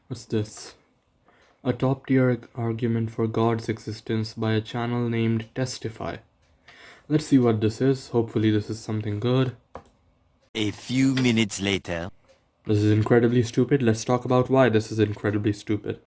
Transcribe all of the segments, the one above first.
What's this? A top tier argument for God's existence by a channel named Testify. Let's see what this is. Hopefully, this is something good. A few minutes later. This is incredibly stupid. Let's talk about why this is incredibly stupid.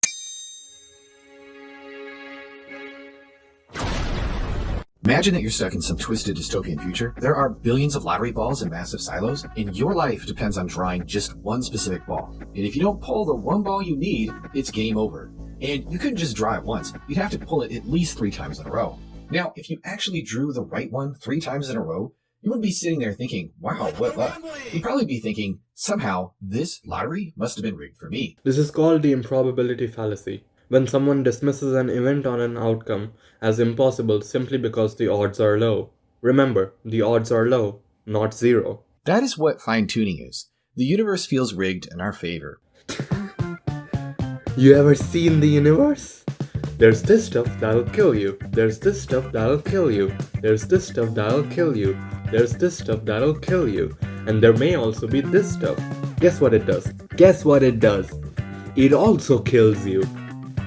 Imagine that you're stuck in some twisted dystopian future. There are billions of lottery balls in massive silos, and your life depends on drawing just one specific ball. And if you don't pull the one ball you need, it's game over. And you couldn't just draw it once. You'd have to pull it at least 3 times in a row. Now, if you actually drew the right one 3 times in a row, you wouldn't be sitting there thinking, wow, what luck. You'd probably be thinking, somehow, this lottery must have been rigged for me. This is called the improbability fallacy. When someone dismisses an event or an outcome as impossible simply because the odds are low. Remember, the odds are low, not zero. That is what fine-tuning is. The universe feels rigged in our favor. You ever seen the universe? There's this stuff that'll kill you. There's this stuff that'll kill you. There's this stuff that'll kill you. There's this stuff that'll kill you. And there may also be this stuff. Guess what it does? Guess what it does? It also kills you.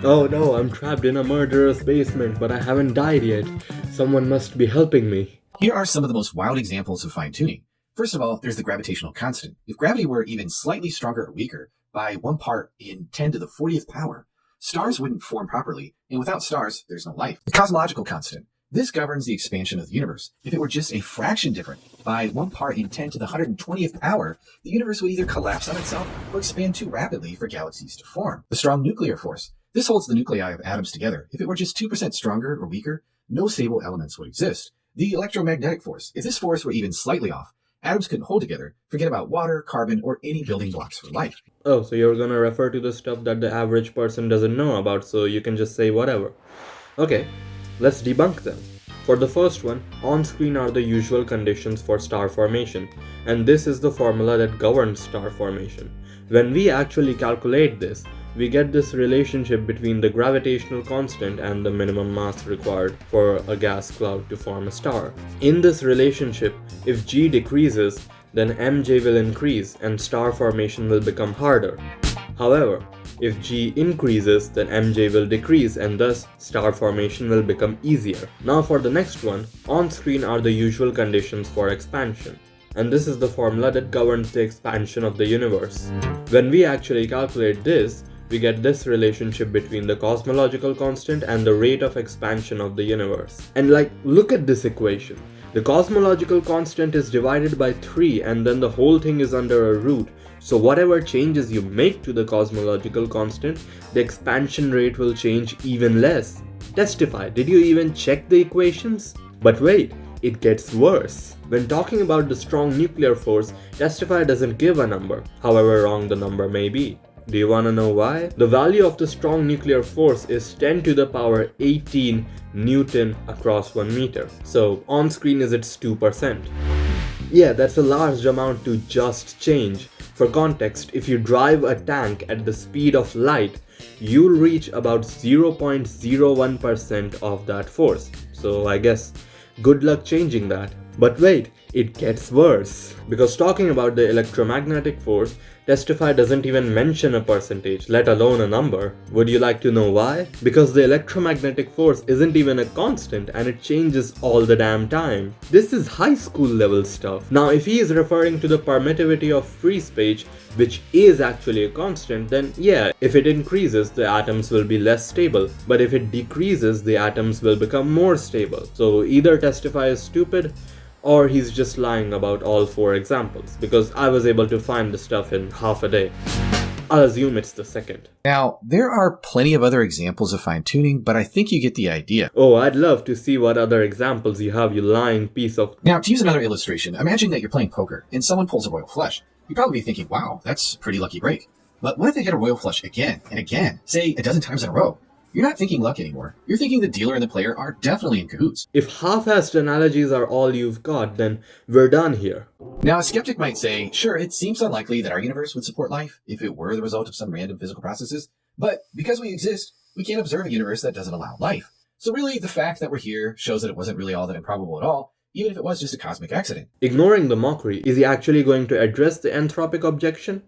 Oh no, I'm trapped in a murderous basement, but I haven't died yet. Someone must be helping me. Here are some of the most wild examples of fine-tuning. First of all, there's the gravitational constant. If gravity were even slightly stronger or weaker, by 1 part in 10 to the 40th power, stars wouldn't form properly, and without stars, there's no life. The cosmological constant. This governs the expansion of the universe. If it were just a fraction different, by 1 part in 10 to the 120th power, the universe would either collapse on itself or expand too rapidly for galaxies to form. The strong nuclear force. This holds the nuclei of atoms together. If it were just 2% stronger or weaker, no stable elements would exist. The electromagnetic force. If this force were even slightly off, atoms couldn't hold together. Forget about water, carbon, or any building blocks for life. Oh, so you're gonna refer to the stuff that the average person doesn't know about, so you can just say whatever. Okay, let's debunk them. For the first one, on screen are the usual conditions for star formation, and this is the formula that governs star formation. When we actually calculate this, we get this relationship between the gravitational constant and the minimum mass required for a gas cloud to form a star. In this relationship, if G decreases, then Mj will increase and star formation will become harder. However, if G increases, then Mj will decrease and thus star formation will become easier. Now for the next one, on screen are the usual conditions for expansion. And this is the formula that governs the expansion of the universe. When we actually calculate this, we get this relationship between the cosmological constant and the rate of expansion of the universe. And look at this equation. The cosmological constant is divided by 3 and then the whole thing is under a root. So whatever changes you make to the cosmological constant, the expansion rate will change even less. Testify, did you even check the equations? But wait, it gets worse. When talking about the strong nuclear force, Testify doesn't give a number, however wrong the number may be. Do you wanna know why? The value of the strong nuclear force is 10 to the power 18 Newton across 1 meter. So on screen is its 2%. Yeah, that's a large amount to just change. For context, if you drive a tank at the speed of light, you'll reach about 0.01% of that force. So I guess good luck changing that. But wait, it gets worse. Because talking about the electromagnetic force, Testify doesn't even mention a percentage, let alone a number. Would you like to know why? Because the electromagnetic force isn't even a constant and it changes all the damn time. This is high school level stuff. Now if he is referring to the permittivity of free space, which is actually a constant, then yeah, if it increases, the atoms will be less stable. But if it decreases, the atoms will become more stable. So either Testify is stupid, or he's just lying about all 4 examples, because I was able to find the stuff in half a day. I'll assume it's the second. Now, there are plenty of other examples of fine-tuning, but I think you get the idea. Oh, I'd love to see what other examples you have, you lying piece of... Now, to use another illustration, imagine that you're playing poker and someone pulls a royal flush. You'd probably be thinking, wow, that's a pretty lucky break. But what if they hit a royal flush again and again, say a dozen times in a row? You're not thinking luck anymore. You're thinking the dealer and the player are definitely in cahoots. If half-assed analogies are all you've got, then we're done here. Now, a skeptic might say, sure, it seems unlikely that our universe would support life if it were the result of some random physical processes, but because we exist, we can't observe a universe that doesn't allow life. So really, the fact that we're here shows that it wasn't really all that improbable at all, even if it was just a cosmic accident. Ignoring the mockery, is he actually going to address the anthropic objection?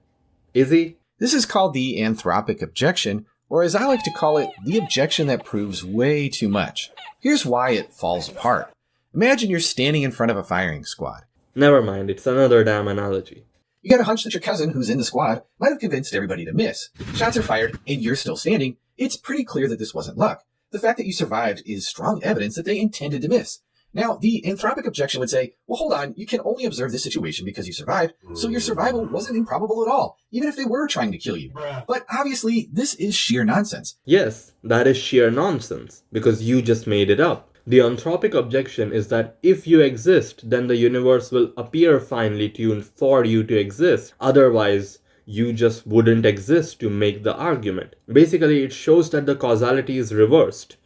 Is he? This is called the anthropic objection, or as I like to call it, the objection that proves way too much. Here's why it falls apart. Imagine you're standing in front of a firing squad. Never mind, it's another damn analogy. You got a hunch that your cousin, who's in the squad, might have convinced everybody to miss. Shots are fired, and you're still standing. It's pretty clear that this wasn't luck. The fact that you survived is strong evidence that they intended to miss. Now, the anthropic objection would say, well, hold on, you can only observe this situation because you survived, so your survival wasn't improbable at all, even if they were trying to kill you. But obviously, this is sheer nonsense. Yes, that is sheer nonsense, because you just made it up. The anthropic objection is that if you exist, then the universe will appear finely tuned for you to exist. Otherwise, you just wouldn't exist to make the argument. Basically, it shows that the causality is reversed.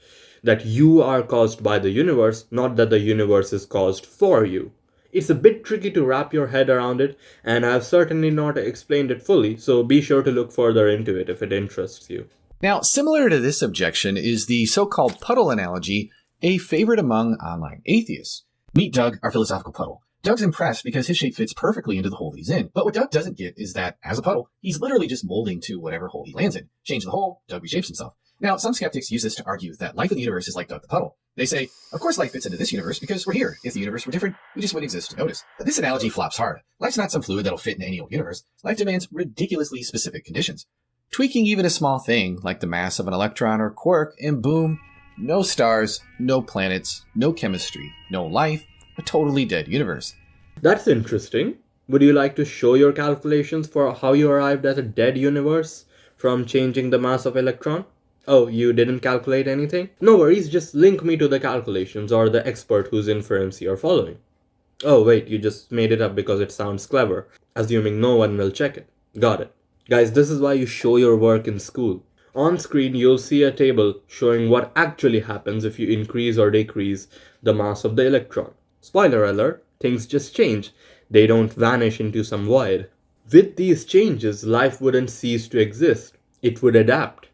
That you are caused by the universe, not that the universe is caused for you. It's a bit tricky to wrap your head around it, and I've certainly not explained it fully, so be sure to look further into it if it interests you. Now, similar to this objection is the so-called Puddle analogy, a favorite among online atheists. Meet Doug, our philosophical puddle. Doug's impressed because his shape fits perfectly into the hole he's in. But what Doug doesn't get is that, as a puddle, he's literally just molding to whatever hole he lands in. Change the hole, Doug reshapes himself. Now, some skeptics use this to argue that life in the universe is like Doug the Puddle. They say, of course life fits into this universe because we're here. If the universe were different, we just wouldn't exist to notice. But this analogy flops hard. Life's not some fluid that'll fit in any old universe. Life demands ridiculously specific conditions. Tweaking even a small thing, like the mass of an electron or quark, and boom, no stars, no planets, no chemistry, no life, a totally dead universe. That's interesting. Would you like to show your calculations for how you arrived at a dead universe from changing the mass of electron? Oh, you didn't calculate anything? No worries, just link me to the calculations or the expert whose inference you're following. Oh wait, you just made it up because it sounds clever, assuming no one will check it. Got it. Guys, this is why you show your work in school. On screen, you'll see a table showing what actually happens if you increase or decrease the mass of the electron. Spoiler alert, things just change. They don't vanish into some void. With these changes, life wouldn't cease to exist. It would adapt.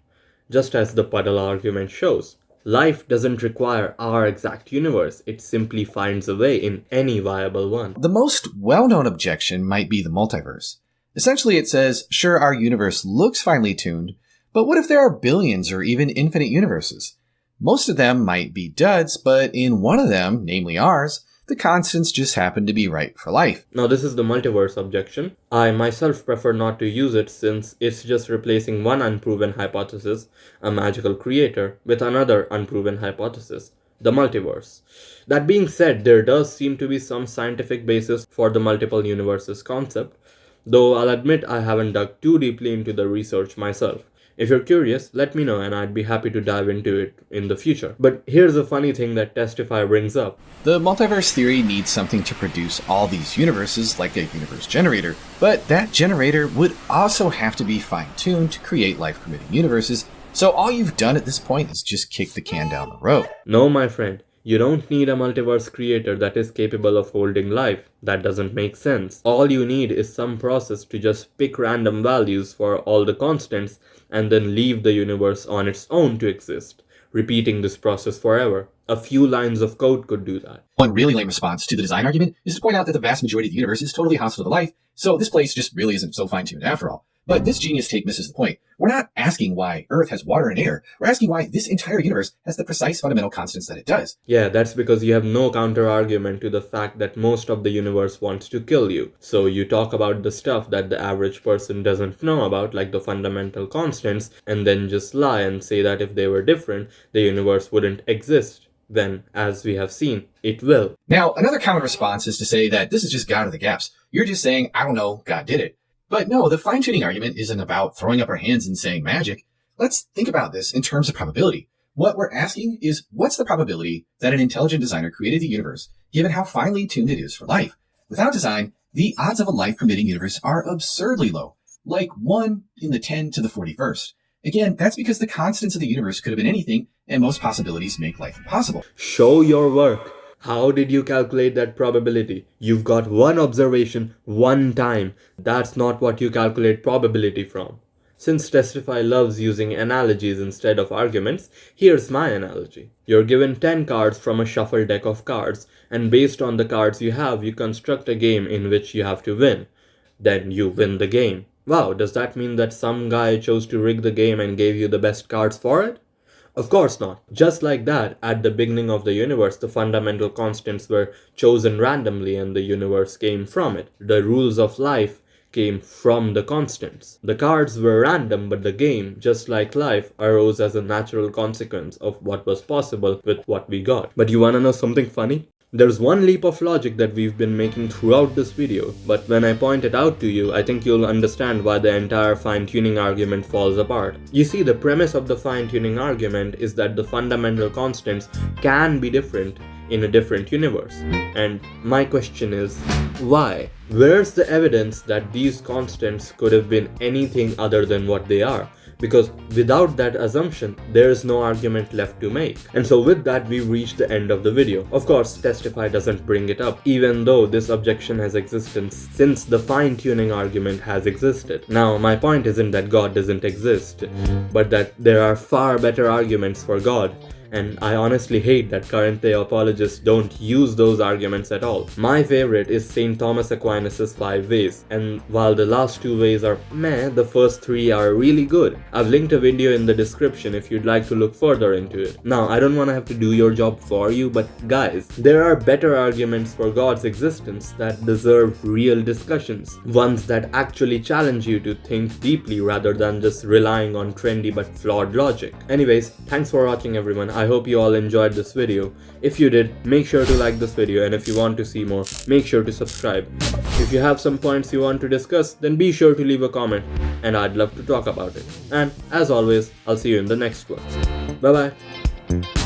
Just as the Puddle argument shows. Life doesn't require our exact universe. It simply finds a way in any viable one. The most well-known objection might be the multiverse. Essentially, it says, sure, our universe looks finely tuned, but what if there are billions or even infinite universes? Most of them might be duds, but in one of them, namely ours, the constants just happen to be right for life. Now this is the multiverse objection. I myself prefer not to use it since it's just replacing one unproven hypothesis, a magical creator, with another unproven hypothesis, the multiverse. That being said, there does seem to be some scientific basis for the multiple universes concept, though I'll admit I haven't dug too deeply into the research myself. If you're curious, let me know and I'd be happy to dive into it in the future. But here's a funny thing that Testify brings up. The multiverse theory needs something to produce all these universes, like a universe generator, but that generator would also have to be fine-tuned to create life-permitting universes, so all you've done at this point is just kick the can down the road. No, my friend. You don't need a multiverse creator that is capable of holding life. That doesn't make sense. All you need is some process to just pick random values for all the constants and then leave the universe on its own to exist, repeating this process forever. A few lines of code could do that. One really lame response to the design argument is to point out that the vast majority of the universe is totally hostile to life, so this place just really isn't so fine-tuned after all. But this genius take misses the point. We're not asking why Earth has water and air. We're asking why this entire universe has the precise fundamental constants that it does. Yeah, that's because you have no counter-argument to the fact that most of the universe wants to kill you. So you talk about the stuff that the average person doesn't know about, like the fundamental constants, and then just lie and say that if they were different, the universe wouldn't exist. Then, as we have seen, it will. Now, another common response is to say that this is just God of the gaps. You're just saying, I don't know, God did it. But no, the fine-tuning argument isn't about throwing up our hands and saying magic. Let's think about this in terms of probability. What we're asking is, what's the probability that an intelligent designer created the universe, given how finely tuned it is for life? Without design, the odds of a life-permitting universe are absurdly low, like 1 in the 10 to the 41st. Again, that's because the constants of the universe could have been anything, and most possibilities make life impossible. Show your work. How did you calculate that probability? You've got one observation, one time. That's not what you calculate probability from. Since Testify loves using analogies instead of arguments, here's my analogy. You're given 10 cards from a shuffled deck of cards, and based on the cards you have, you construct a game in which you have to win. Then you win the game. Wow, does that mean that some guy chose to rig the game and gave you the best cards for it? Of course not. Just like that, at the beginning of the universe, the fundamental constants were chosen randomly and the universe came from it. The rules of life came from the constants. The cards were random, but the game, just like life, arose as a natural consequence of what was possible with what we got. But you wanna know something funny? There's one leap of logic that we've been making throughout this video, but when I point it out to you, I think you'll understand why the entire fine-tuning argument falls apart. You see, the premise of the fine-tuning argument is that the fundamental constants can be different in a different universe. And my question is, why? Where's the evidence that these constants could have been anything other than what they are? Because without that assumption, there is no argument left to make. And so with that, we've reached the end of the video. Of course, Testify doesn't bring it up, even though this objection has existed since the fine-tuning argument has existed. Now, my point isn't that God doesn't exist, but that there are far better arguments for God. And I honestly hate that current day apologists don't use those arguments at all. My favorite is St. Thomas Aquinas' 5 ways, and while the last 2 ways are meh, the first 3 are really good. I've linked a video in the description if you'd like to look further into it. Now, I don't want to have to do your job for you, but guys, there are better arguments for God's existence that deserve real discussions. Ones that actually challenge you to think deeply rather than just relying on trendy but flawed logic. Anyways, thanks for watching everyone. I hope you all enjoyed this video. If you did, make sure to like this video, and if you want to see more, make sure to subscribe. If you have some points you want to discuss, then be sure to leave a comment, and I'd love to talk about it. And as always, I'll see you in the next one. Bye bye.